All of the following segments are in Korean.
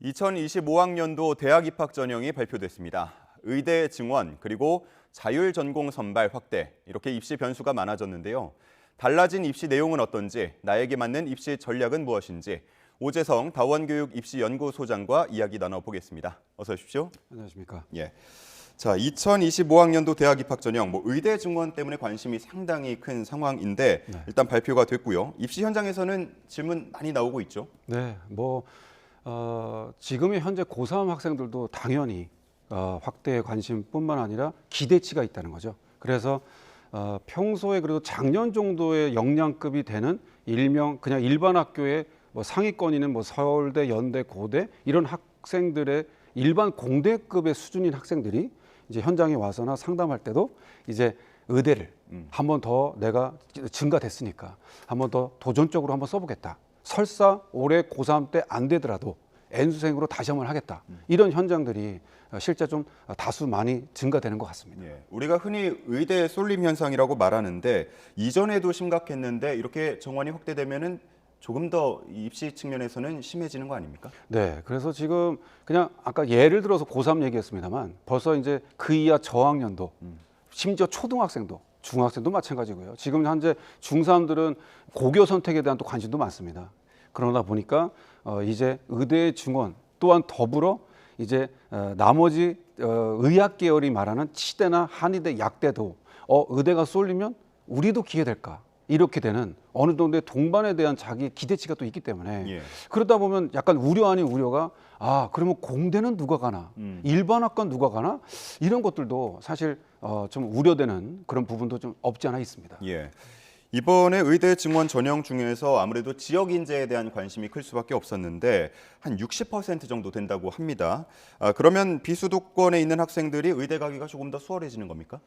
2025학년도 대학 입학 전형이 발표됐습니다. 의대 증원 그리고 자율 전공 선발 확대 이렇게 입시 변수가 많아졌는데요. 달라진 입시 내용은 어떤지, 나에게 맞는 입시 전략은 무엇인지 오재성 다원교육 입시연구소장과 이야기 나눠보겠습니다. 어서 오십시오. 안녕하십니까. 예. 자, 2025학년도 대학 입학 전형 의대 증원 때문에 관심이 상당히 큰 상황인데 일단 발표가 됐고요. 입시 현장에서는 질문 많이 나오고 있죠. 네, 지금의 현재 고3 학생들도 당연히 확대의 관심뿐만 아니라 기대치가 있다는 거죠. 그래서 평소에 그래도 작년 정도의 역량급이 되는 일명 그냥 일반 학교의 상위권이는 서울대, 연대, 고대 이런 학생들의 일반 공대급의 수준인 학생들이 이제 현장에 와서나 상담할 때도 이제 의대를 한 번 더 내가 증가됐으니까 한 번 더 도전적으로 한번 써보겠다. 설사 올해 고3 때 안 되더라도 N수생으로 다시 한번 하겠다. 이런 현장들이 실제 좀 다수 많이 증가되는 것 같습니다. 예, 우리가 흔히 의대 쏠림 현상이라고 말하는데 이전에도 심각했는데 이렇게 정원이 확대되면은 조금 더 입시 측면에서는 심해지는 거 아닙니까? 네, 그래서 지금 그냥 아까 예를 들어서 고3 얘기했습니다만 벌써 이제 그 이하 저학년도 심지어 초등학생도 중학생도 마찬가지고요. 지금 현재 중3들은 고교 선택에 대한 또 관심도 많습니다. 그러다 보니까 이제 의대 증원 또한 더불어 이제 나머지 의학 계열이 말하는 치대나 한의대, 약대도 의대가 쏠리면 우리도 기회될까? 이렇게 되는 어느 정도의 동반에 대한 자기 기대치가 또 있기 때문에 예. 그러다 보면 약간 우려 아닌 우려가 그러면 공대는 누가 가나 일반학과 누가 가나 이런 것들도 사실 좀 우려되는 그런 부분도 좀 없지 않아 있습니다. 예. 이번에 의대 증원 전형 중에서 아무래도 지역 인재에 대한 관심이 클 수밖에 없었는데 한 60% 정도 된다고 합니다. 그러면 비수도권에 있는 학생들이 의대 가기가 조금 더 수월해지는 겁니까?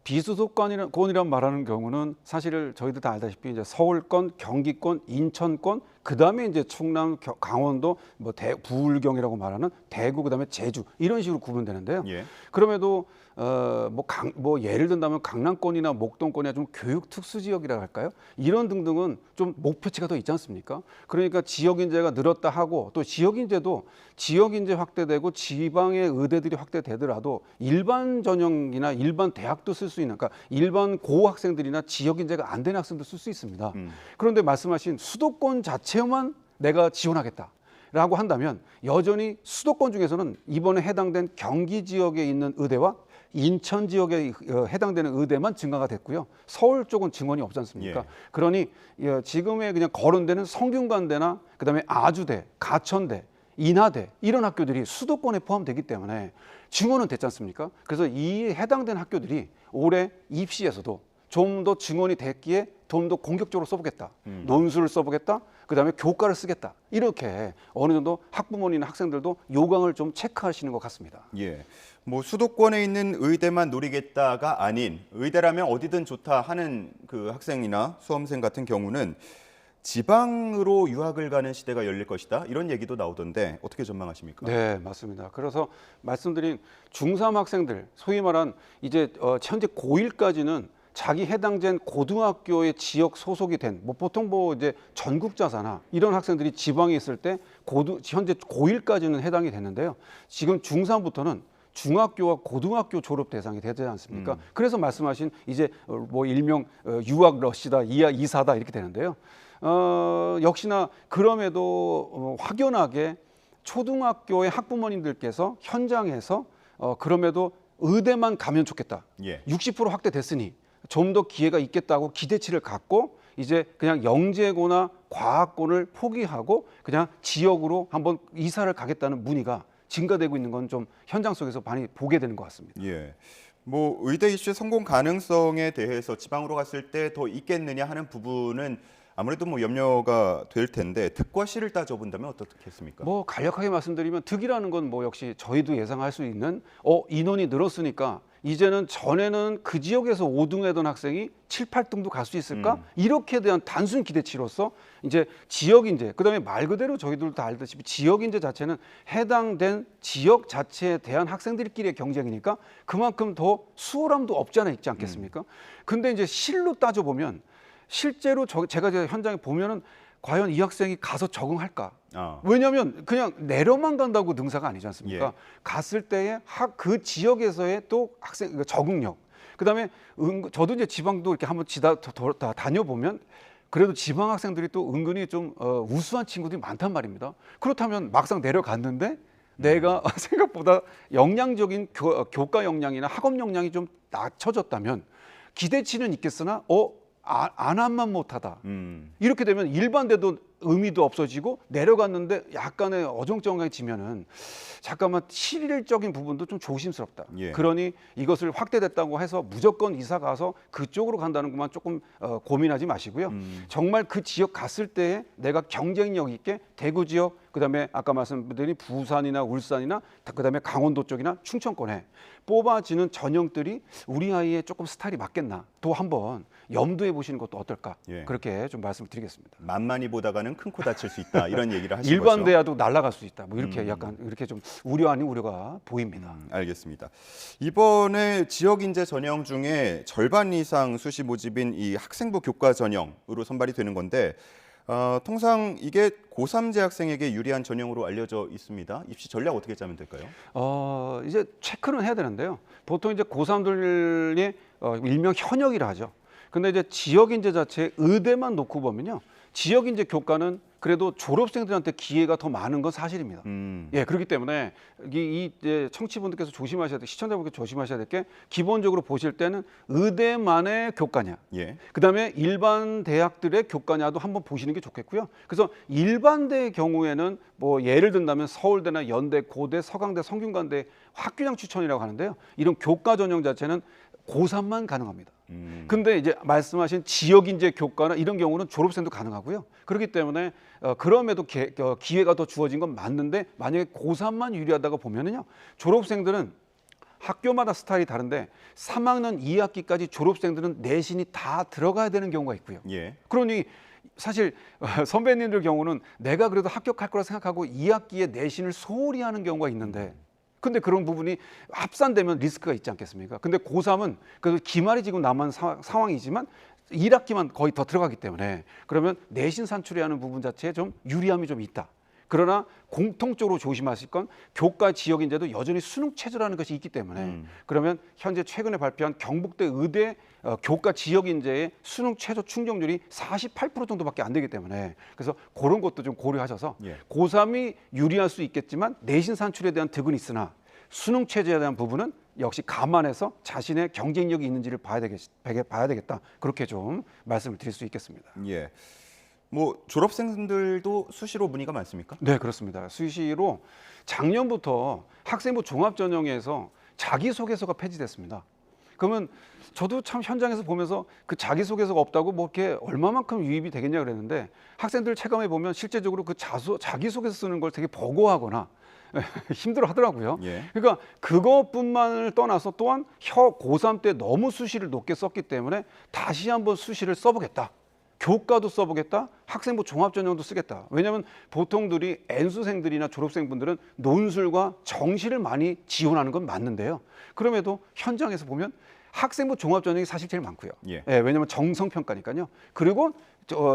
비수도권이란 말하는 경우는 사실 저희들 다 알다시피 이제 서울권, 경기권, 인천권, 그 다음에 이제 충남, 강원도, 부울경이라고 말하는 대구, 그 다음에 제주 이런 식으로 구분되는데요. 예. 그럼에도 예를 든다면 강남권이나 목동권이나 좀 교육 특수 지역이라 할까요? 이런 등등은 좀 목표치가 더 있지 않습니까? 그러니까 지역 인재가 늘었다 하고 또 지역 인재도 지역 인재 확대되고 지방의 의대들이 확대되더라도 일반 전형이나 일반 대학도 쓸 수 있는, 그러니까 일반 고학생들이나 지역 인재가 안 되는 학생도 쓸 수 있습니다. 그런데 말씀하신 수도권 자체만 내가 지원하겠다라고 한다면 여전히 수도권 중에서는 이번에 해당된 경기 지역에 있는 의대와 인천 지역에 해당되는 의대만 증가가 됐고요. 서울 쪽은 증원이 없지 않습니까? 예. 그러니 지금의 그냥 거론되는 성균관대나 그다음에 아주대, 가천대, 인하대 이런 학교들이 수도권에 포함되기 때문에 증원은 됐지 않습니까? 그래서 이 해당된 학교들이 올해 입시에서도 좀 더 증원이 됐기에 좀 더 공격적으로 써보겠다. 논술을 써보겠다. 그다음에 교과를 쓰겠다. 이렇게 어느 정도 학부모님이나 학생들도 요강을 좀 체크하시는 것 같습니다. 예. 수도권에 있는 의대만 노리겠다가 아닌 의대라면 어디든 좋다 하는 그 학생이나 수험생 같은 경우는 지방으로 유학을 가는 시대가 열릴 것이다. 이런 얘기도 나오던데 어떻게 전망하십니까? 네, 맞습니다. 그래서 말씀드린 중3 학생들, 소위 말한 이제 현재 고1까지는 자기 해당된 고등학교의 지역 소속이 된 보통 이제 전국자사나 이런 학생들이 지방에 있을 때 현재 고1까지는 해당이 됐는데요. 지금 중3부터는 중학교와 고등학교 졸업 대상이 되지 않습니까? 그래서 말씀하신 이제 일명 유학 러시다, 이사다 이렇게 되는데요. 역시나 그럼에도 확연하게 초등학교의 학부모님들께서 현장에서 그럼에도 의대만 가면 좋겠다. 예. 60% 확대됐으니 좀 더 기회가 있겠다고 기대치를 갖고 이제 그냥 영재고나 과학고를 포기하고 그냥 지역으로 한번 이사를 가겠다는 문의가 증가되고 있는 건 좀 현장 속에서 많이 보게 되는 것 같습니다. 예. 의대 입시 성공 가능성에 대해서 지방으로 갔을 때 더 있겠느냐 하는 부분은 아무래도 염려가 될 텐데 득과 실을 따져본다면 어떻겠습니까? 간략하게 말씀드리면 득이라는 건 역시 저희도 예상할 수 있는 인원이 늘었으니까 이제는 전에는 그 지역에서 5등 하던 학생이 7, 8등도 갈 수 있을까? 이렇게 대한 단순 기대치로서 이제 지역 인재, 그다음에 말 그대로 저희들도 다 알다시피 지역 인재 자체는 해당된 지역 자체에 대한 학생들끼리의 경쟁이니까 그만큼 더 수월함도 없지 않아 있지 않겠습니까? 근데 이제 실로 따져보면 실제로 제가 현장에 보면은 과연 이 학생이 가서 적응할까? 아, 왜냐하면 그냥 내려만 간다고 능사가 아니지 않습니까? 예. 갔을 때에 그 지역에서의 또 학생 적응력, 그다음에 저도 이제 지방도 이렇게 한번 다녀보면 그래도 지방 학생들이 또 은근히 좀 우수한 친구들이 많단 말입니다. 그렇다면 막상 내려갔는데 내가 생각보다 역량적인 교과 역량이나 학업 역량이 좀 낮춰졌다면 기대치는 있겠으나 안 한만 못하다. 이렇게 되면 일반대도 의미도 없어지고 내려갔는데 약간의 어정쩡해지면은 잠깐만 실질적인 부분도 좀 조심스럽다. 예. 그러니 이것을 확대됐다고 해서 무조건 이사 가서 그쪽으로 간다는 것만 조금 고민하지 마시고요. 정말 그 지역 갔을 때에 내가 경쟁력 있게 대구 지역, 그다음에 아까 말씀드린 부산이나 울산이나 그다음에 강원도 쪽이나 충청권에 뽑아지는 전형들이 우리 아이의 조금 스타일이 맞겠나 또 한번 염두해 보시는 것도 어떨까. 예. 그렇게 좀 말씀드리겠습니다. 만만히 보다가는 큰 코 다칠 수 있다 이런 얘기를 하신 일반 거죠. 대야도 날아갈 수 있다. 뭐 이렇게 약간 이렇게 좀 우려 아닌 우려가 보입니다. 알겠습니다. 이번에 지역 인재 전형 중에 절반 이상 수시 모집인 이 학생부 교과 전형으로 선발이 되는 건데 통상 이게 고3 재학생에게 유리한 전형으로 알려져 있습니다. 입시 전략 어떻게 짜면 될까요? 이제 체크는 해야 되는데요. 보통 이제 고3들이 일명 현역이라 하죠. 근데 이제 지역 인재 자체 의대만 놓고 보면요. 지역 인재 교과는 그래도 졸업생들한테 기회가 더 많은 건 사실입니다. 예, 그렇기 때문에 이제 청취분들께서 조심하셔야 돼, 시청자분께서 조심하셔야 될 게 기본적으로 보실 때는 의대만의 교과냐, 예. 그다음에 일반 대학들의 교과냐도 한번 보시는 게 좋겠고요. 그래서 일반대의 경우에는 뭐 예를 든다면 서울대나 연대, 고대, 서강대, 성균관대 학교장 추천이라고 하는데요. 이런 교과 전형 자체는 고3만 가능합니다. 근데 이제 말씀하신 지역인재 교과나 이런 경우는 졸업생도 가능하고요. 그렇기 때문에 그럼에도 기회가 더 주어진 건 맞는데 만약에 고3만 유리하다고 보면은요. 졸업생들은 학교마다 스타일이 다른데 3학년 2학기까지 졸업생들은 내신이 다 들어가야 되는 경우가 있고요. 예. 그러니 사실 선배님들 경우는 내가 그래도 합격할 거라 생각하고 2학기에 내신을 소홀히 하는 경우가 있는데 근데 그런 부분이 합산되면 리스크가 있지 않겠습니까? 근데 고3은 그래도 기말이 지금 남은 상황이지만 1학기만 거의 더 들어가기 때문에 그러면 내신 산출해야 하는 부분 자체에 좀 유리함이 좀 있다. 그러나 공통적으로 조심하실 건 교과 지역 인재도 여전히 수능 체제라는 것이 있기 때문에 그러면 현재 최근에 발표한 경북대 의대 교과 지역 인재의 수능 최저 충족률이 48% 정도밖에 안 되기 때문에 그래서 그런 것도 좀 고려하셔서 예. 고3이 유리할 수 있겠지만 내신 산출에 대한 득은 있으나 수능 체제에 대한 부분은 역시 감안해서 자신의 경쟁력이 있는지를 봐야 되겠다. 그렇게 좀 말씀을 드릴 수 있겠습니다. 예. 뭐 졸업생들도 수시로 문의가 많습니까? 네, 그렇습니다. 수시로 작년부터 학생부 종합전형에서 자기소개서가 폐지됐습니다. 그러면 저도 참 현장에서 보면서 그 자기소개서가 없다고 뭐 이렇게 얼마만큼 유입이 되겠냐 그랬는데 학생들 체감해 보면 실제적으로 그 자기소개서 쓰는 걸 되게 버거워하거나 힘들어 하더라고요. 예. 그러니까 그것뿐만을 떠나서 또한 고3 때 너무 수시를 높게 썼기 때문에 다시 한번 수시를 써보겠다. 교과도 써보겠다. 학생부 종합전형도 쓰겠다. 왜냐하면 보통들이 N수생들이나 졸업생분들은 논술과 정시를 많이 지원하는 건 맞는데요. 그럼에도 현장에서 보면 학생부 종합전형이 사실 제일 많고요. 예. 왜냐하면 정성평가니까요. 그리고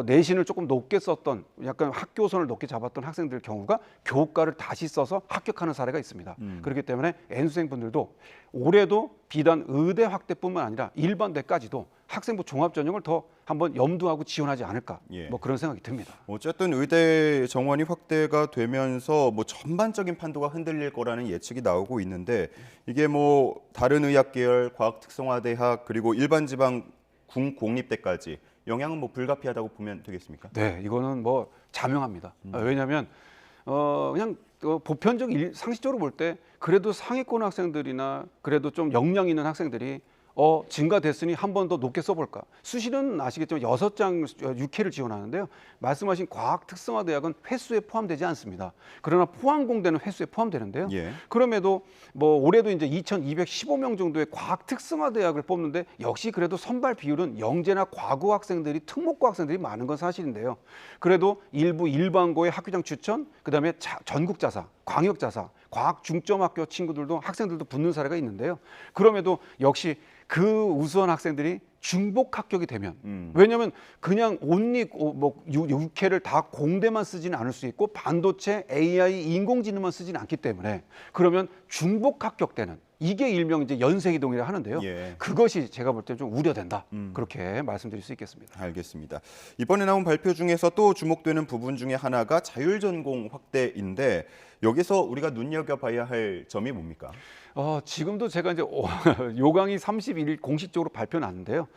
내신을 조금 높게 썼던 약간 학교선을 높게 잡았던 학생들 경우가 교과를 다시 써서 합격하는 사례가 있습니다. 그렇기 때문에 N수생분들도 올해도 비단 의대 확대뿐만 아니라 일반대까지도 학생부 종합전형을 더 한번 염두하고 지원하지 않을까 예. 뭐 그런 생각이 듭니다. 어쨌든 의대 정원이 확대가 되면서 뭐 전반적인 판도가 흔들릴 거라는 예측이 나오고 있는데 이게 뭐 다른 의학 계열, 과학 특성화대학 그리고 일반 지방 공립대까지 영향은 뭐 불가피하다고 보면 되겠습니까? 네, 이거는 뭐 자명합니다. 왜냐하면 그냥 보편적 상식적으로 볼 때 그래도 상위권 학생들이나 그래도 좀 역량 있는 학생들이 증가됐으니 한 번 더 높게 써볼까. 수시는 아시겠지만 6장 6회를 지원하는데요. 말씀하신 과학 특성화 대학은 횟수에 포함되지 않습니다. 그러나 포항공대는 횟수에 포함되는데요. 예. 그럼에도 뭐 올해도 이제 2,215명 정도의 과학 특성화 대학을 뽑는데 역시 그래도 선발 비율은 영재나 과고 학생들이 특목고 학생들이 많은 건 사실인데요. 그래도 일부 일반고의 학교장 추천, 그다음에 전국자사, 광역자사, 과학 중점학교 친구들도 학생들도 붙는 사례가 있는데요. 그럼에도 역시 그 우수한 학생들이 중복 합격이 되면 왜냐하면 그냥 온리 뭐 6회를 다 공대만 쓰지는 않을 수 있고 반도체, AI, 인공지능만 쓰지는 않기 때문에 그러면 중복 합격되는 이게 일명 이제 연쇄이동이라 하는데요. 예. 그것이 제가 볼 때 좀 우려된다. 그렇게 말씀드릴 수 있겠습니다. 알겠습니다. 이번에 나온 발표 중에서 또 주목되는 부분 중에 하나가 자율전공 확대인데 여기서 우리가 눈여겨봐야 할 점이 뭡니까? 지금도 제가 이제 요강이 31일 공식적으로 발표 났는데요.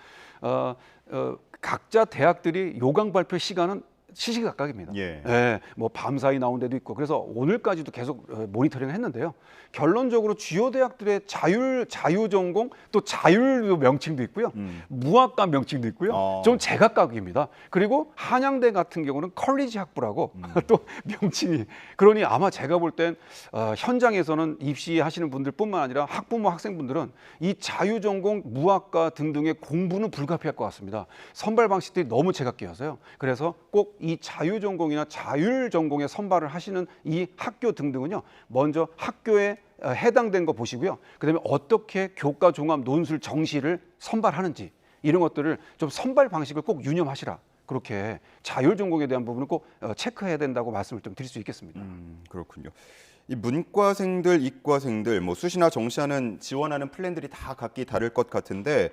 각자 대학들이 요강 발표 시간은 시시각각입니다. 예. 뭐 밤사이 나온 데도 있고 그래서 오늘까지도 계속 모니터링을 했는데요. 결론적으로 주요 대학들의 자유전공 또 자율 명칭도 있고요. 무학과 명칭도 있고요. 좀 제각각입니다. 그리고 한양대 같은 경우는 컬리지 학부라고 또 명칭이 그러니 아마 제가 볼 땐 현장에서는 입시하시는 분들뿐만 아니라 학부모 학생분들은 이 자유전공 무학과 등등의 공부는 불가피할 것 같습니다. 선발 방식들이 너무 제각기여서요. 그래서 꼭 이 자유전공이나 자율전공에 선발을 하시는 이 학교 등등은요. 먼저 학교에 해당된 거 보시고요. 그다음에 어떻게 교과 종합 논술 정시를 선발하는지 이런 것들을 좀 선발 방식을 꼭 유념하시라. 그렇게 자율전공에 대한 부분은 꼭 체크해야 된다고 말씀을 좀 드릴 수 있겠습니다. 그렇군요. 이 문과생들, 이과생들, 뭐 수시나 정시하는 지원하는 플랜들이 다 각기 다를 것 같은데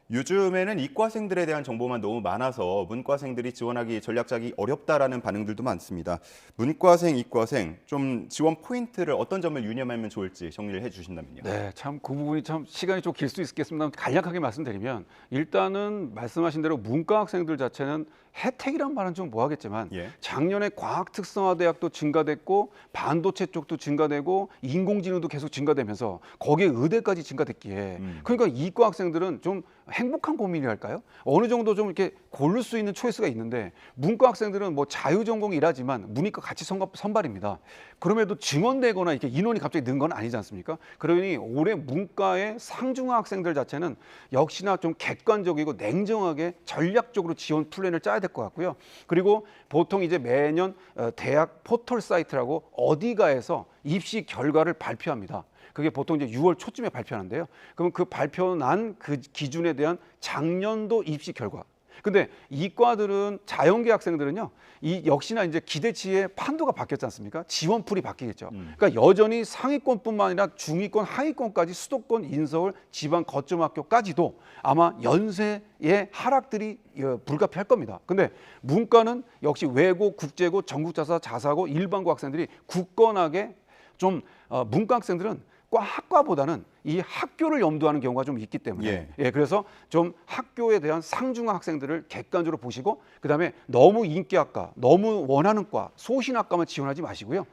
요즘에는 이과생들에 대한 정보만 너무 많아서 문과생들이 지원하기 전략 짜기 어렵다라는 반응들도 많습니다. 문과생, 이과생 좀 지원 포인트를 어떤 점을 유념하면 좋을지 정리를 해주신다면요. 네, 참 그 부분이 참 시간이 좀 길 수 있겠습니다. 간략하게 말씀드리면 일단은 말씀하신 대로 문과 학생들 자체는 혜택이란 말은 좀 뭐하겠지만 예. 작년에 과학특성화대학도 증가됐고 반도체 쪽도 증가되고 인공지능도 계속 증가되면서 거기에 의대까지 증가됐기에 그러니까 이과 학생들은 좀 행복한 고민이랄까요? 어느 정도 좀 이렇게 고를 수 있는 초이스가 있는데 문과 학생들은 뭐 자유전공이라지만 문이과 같이 선발입니다. 그럼에도 증원되거나 이렇게 인원이 갑자기 는 건 아니지 않습니까? 그러니 올해 문과의 상중하 학생들 자체는 역시나 좀 객관적이고 냉정하게 전략적으로 지원 플랜을 짜야 될 것 같고요. 그리고 보통 이제 매년 대학 포털 사이트라고 어디가에서 입시 결과를 발표합니다. 그게 보통 이제 6월 초쯤에 발표하는데요. 그러면 그 발표난 그 기준에 대한 작년도 입시 결과. 근데 이과들은 자연계 학생들은요, 이 역시나 이제 기대치의 판도가 바뀌었지 않습니까? 지원풀이 바뀌겠죠. 그러니까 여전히 상위권뿐만 아니라 중위권, 하위권까지 수도권, 인서울, 지방 거점학교까지도 아마 연세의 하락들이 불가피할 겁니다. 근데 문과는 역시 외고, 국제고, 전국자사, 자사고, 일반고 학생들이 굳건하게 좀 문과 학생들은 학과보다는 이 학교를 염두하는 경우가 좀 있기 때문에 그래서 좀 학교에 대한 상중하 학생들을 객관적으로 보시고 그다음에 너무 인기학과, 너무 원하는 과, 소신학과만 지원하지 마시고요.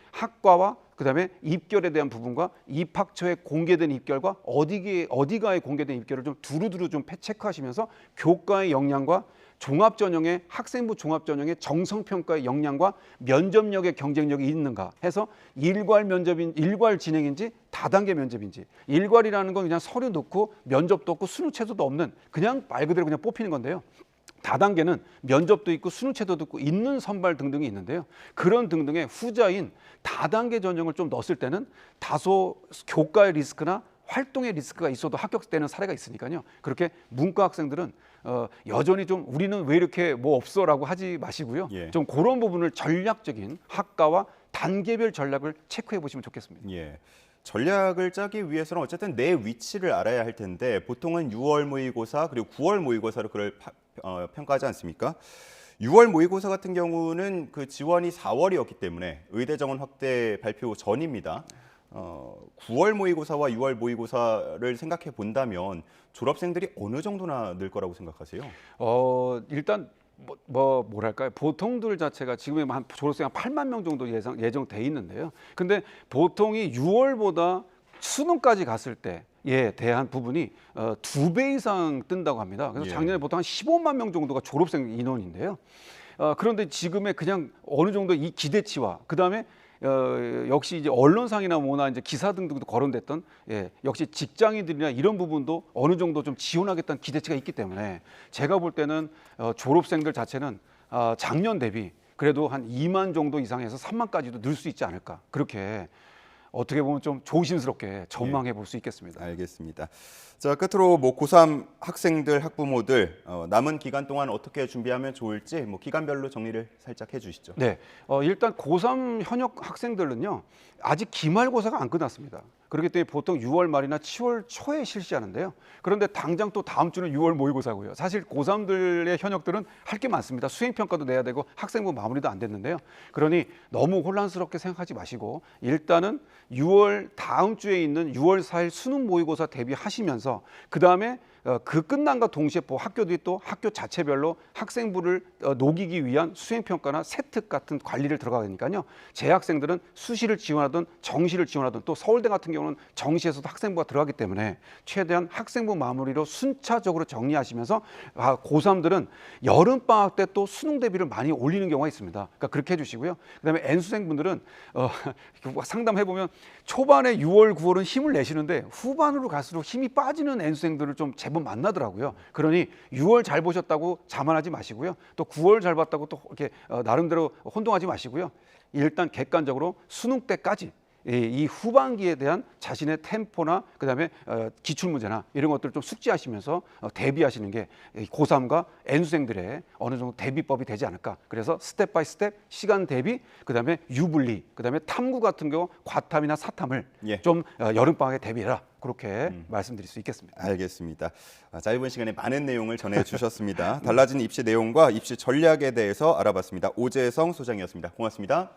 학과와 그다음에 입결에 대한 부분과 입학처에 공개된 입결과 어디가에 공개된 입결을 좀 두루두루 좀 체크하시면서 교과의 역량과 종합전형의 학생부 종합전형의 정성평가의 역량과 면접력의 경쟁력이 있는가 해서 일괄 진행인지 다단계 면접인지 일괄이라는 건 그냥 서류 넣고 면접도 없고 수능 체도도 없는 그냥 말 그대로 그냥 뽑히는 건데요. 다단계는 면접도 있고 수능 체도도 있고 있는 선발 등등이 있는데요. 그런 등등의 후자인 다단계 전형을 좀 넣었을 때는 다소 교과의 리스크나 활동의 리스크가 있어도 합격되는 사례가 있으니까요. 그렇게 문과 학생들은 여전히 좀 우리는 왜 이렇게 뭐 없어라고 하지 마시고요. 좀 그런 부분을 전략적인 학과와 단계별 전략을 체크해 보시면 좋겠습니다. 전략을 짜기 위해서는 어쨌든 내 위치를 알아야 할 텐데 보통은 6월 모의고사 그리고 9월 모의고사로 그걸 평가하지 않습니까? 6월 모의고사 같은 경우는 그 지원이 4월이었기 때문에 의대 정원 확대 발표 전입니다. 9월 모의고사와 6월 모의고사를 생각해 본다면 졸업생들이 어느 정도나 늘 거라고 생각하세요? 일단 뭐랄까요? 보통들 자체가 지금에 한 졸업생 한 8만 명 정도 예정돼 있는데요. 근데 보통이 6월보다 수능까지 갔을 때에 대한 부분이 2배 이상 뜬다고 합니다. 그래서 작년에 보통 한 15만 명 정도가 졸업생 인원인데요. 그런데 지금의 그냥 어느 정도 이 기대치와 그다음에 역시 이제 언론상이나 뭐나 이제 기사 등등도 거론됐던 역시 직장인들이나 이런 부분도 어느 정도 좀 지원하겠다는 기대치가 있기 때문에 제가 볼 때는 졸업생들 자체는 작년 대비 그래도 한 2만 정도 이상해서 3만까지도 늘 수 있지 않을까 그렇게 어떻게 보면 좀 조심스럽게 전망해 볼 수 있겠습니다. 알겠습니다. 자, 끝으로 뭐 고3 학생들, 학부모들 남은 기간 동안 어떻게 준비하면 좋을지 뭐 기간별로 정리를 살짝 해주시죠. 네, 일단 고3 현역 학생들은요 아직 기말고사가 안 끝났습니다. 그렇기 때문에 보통 6월 말이나 7월 초에 실시하는데요. 그런데 당장 또 다음 주는 6월 모의고사고요. 사실 고3들의 현역들은 할 게 많습니다. 수행평가도 내야 되고 학생부 마무리도 안 됐는데요. 그러니 너무 혼란스럽게 생각하지 마시고 일단은 6월 다음 주에 있는 6월 4일 수능 모의고사 대비하시면서 그 다음에 그 끝난과 동시에 학교들이 또 학교 자체별로 학생부를 녹이기 위한 수행평가나 세특 같은 관리를 들어가니까요. 재학생들은 수시를 지원하든 정시를 지원하든 또 서울대 같은 경우는 정시에서도 학생부가 들어가기 때문에 최대한 학생부 마무리로 순차적으로 정리하시면서 고3들은 여름방학 때 또 수능 대비를 많이 올리는 경우가 있습니다. 그러니까 그렇게 해주시고요. 그다음에 N수생분들은 상담해보면 초반에 6월, 9월은 힘을 내시는데 후반으로 갈수록 힘이 빠지는 N수생들을 좀 제법 만나더라고요. 그러니 6월 잘 보셨다고 자만하지 마시고요. 또 9월 잘 봤다고 또 이렇게 나름대로 혼동하지 마시고요. 일단 객관적으로 수능 때까지 이 후반기에 대한 자신의 템포나 그다음에 기출 문제나 이런 것들을 좀 숙지하시면서 대비하시는 게 고3과 N수생들의 어느 정도 대비법이 되지 않을까. 그래서 스텝 바이 스텝 시간 대비 그다음에 유불리 그다음에 탐구 같은 경우 과탐이나 사탐을 좀 여름방학에 대비해라. 그렇게 말씀드릴 수 있겠습니다. 알겠습니다. 짧은 시간에 많은 내용을 전해주셨습니다. 달라진 입시 내용과 입시 전략에 대해서 알아봤습니다. 오재성 소장이었습니다. 고맙습니다.